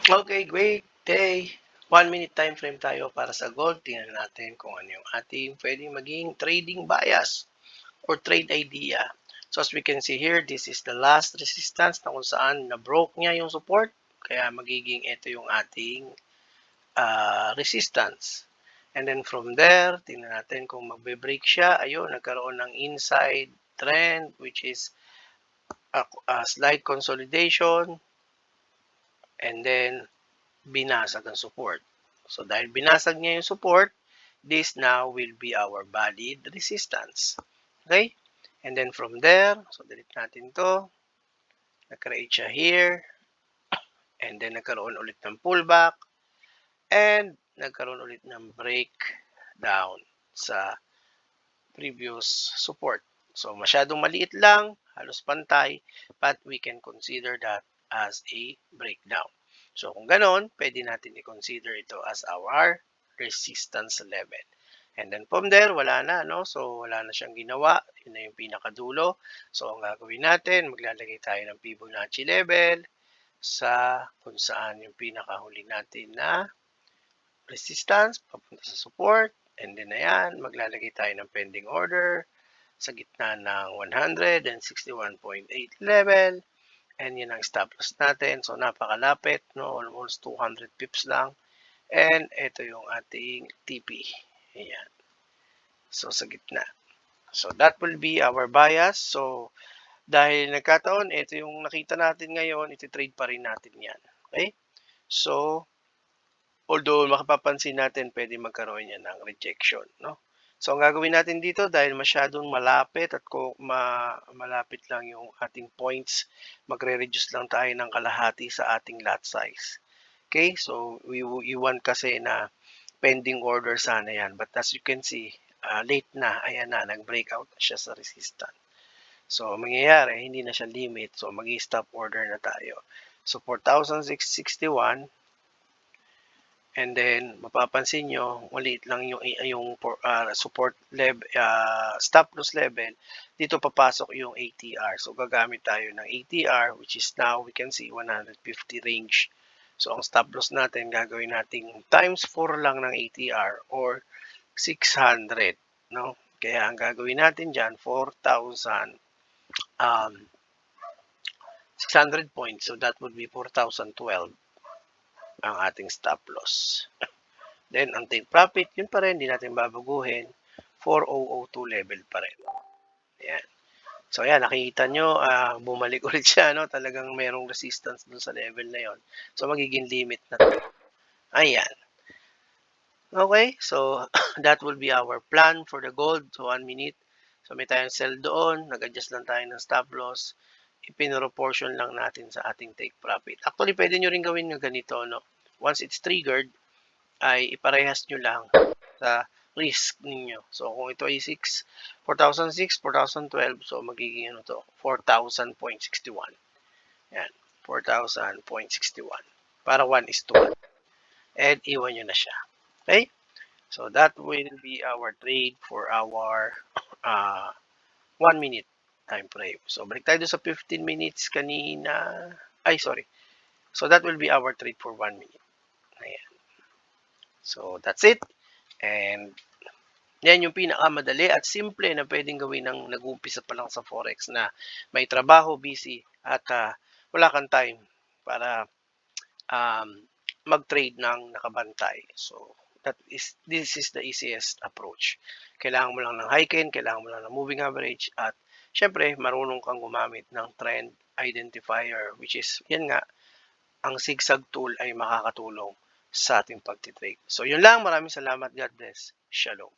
Okay, great day. 1 minute time frame tayo para sa gold. Tingnan natin kung ano yung ating pwedeng maging trading bias or trade idea. So as we can see here, this is the last resistance na kung saan na-broke niya yung support. Kaya magiging ito yung ating resistance. And then from there, tingnan natin kung magbe-break siya. Ayun, nagkaroon ng inside trend which is a slight consolidation. And then binasag ang support. So dahil binasag niya yung support, this now will be our valid resistance. Okay? And then from there, so delete natin to. Nag-create siya here. And then nagkaroon ulit ng pullback. And nagkaroon ulit ng breakdown sa previous support. So masyadong maliit lang, halos pantay, but we can consider that as a breakdown. So kung ganon, pwede natin i-consider ito as our resistance level. And then from there, wala na, no? So wala na siyang ginawa. Yun na yung pinakadulo. So ang gagawin natin, maglalagay tayo ng Fibonacci level sa kung saan yung pinakahuli natin na resistance, papunta sa support. And then na yan, maglalagay tayo ng pending order sa gitna ng 161.8 level. And yun ang stop loss natin. So napakalapit, no? Almost 200 pips lang. And ito yung ating TP. Ayan. So sa gitna. So that will be our bias. So dahil nagkataon, ito yung nakita natin ngayon, iti-trade pa rin natin yan. Okay? So although makapapansin natin pwede magkaroon yan ng rejection, no? So ang gagawin natin dito dahil masyadong malapit at malapit lang yung ating points, magre-reduce lang tayo ng kalahati sa ating lot size. Okay? So we want kasi na pending order sana yan. But as you can see, late na, ayan na, nag-breakout na siya sa resistance. So mangyayari, hindi na siya limit. So mag-stop order na tayo. So 4,661. And then mapapansin nyo, maliit lang yung support level, stop loss level. Dito papasok yung ATR. So gagamit tayo ng ATR which is now we can see 150 range. So ang stop loss natin gagawin nating times 4 lang ng ATR or 600, no? Kaya ang gagawin natin diyan 4,000 600 points. So that would be 4,012 ang ating stop loss. Then, ang take profit, yun pa rin, hindi natin babaguhin. 4,002 level pa rin. Ayan. So, ayan, nakikita nyo, bumalik ulit siya, no? Talagang merong resistance dun sa level na yon. So, magiging limit na to. Ayan. Okay, so, that will be our plan for the gold. So, 1 minute. So, may tayong sell doon. Nag-adjust lang tayo ng stop loss. Ipinoproportion lang natin sa ating take profit. Actually, pwede nyo rin gawin ng ganito, no? Once it's triggered, ay iparehas nyo lang sa risk ninyo. So, kung ito ay 4,006, 4,012, so magiging ano to, 4,000.61. Yan, 4,000.61. Para 1:1. And iwan nyo na siya. Okay? So, that will be our trade for our 1 minute time frame. So, balik tayo sa 15 minutes kanina. Ay, sorry. So, that will be our trade for 1 minute. Ayan. So, that's it. And yan yung pinakamadali at simple na pwedeng gawin ng nag-uumpisa pa lang sa Forex na may trabaho, busy, at wala kang time para mag-trade ng nakabantay. So, this is the easiest approach. Kailangan mo lang ng Heiken, kailangan mo lang ng moving average, at syempre, marunong kang gumamit ng trend identifier, which is, yan nga, ang zigzag tool ay makakatulong sa ating pagtitrade. So, yun lang. Maraming salamat. God bless. Shalom.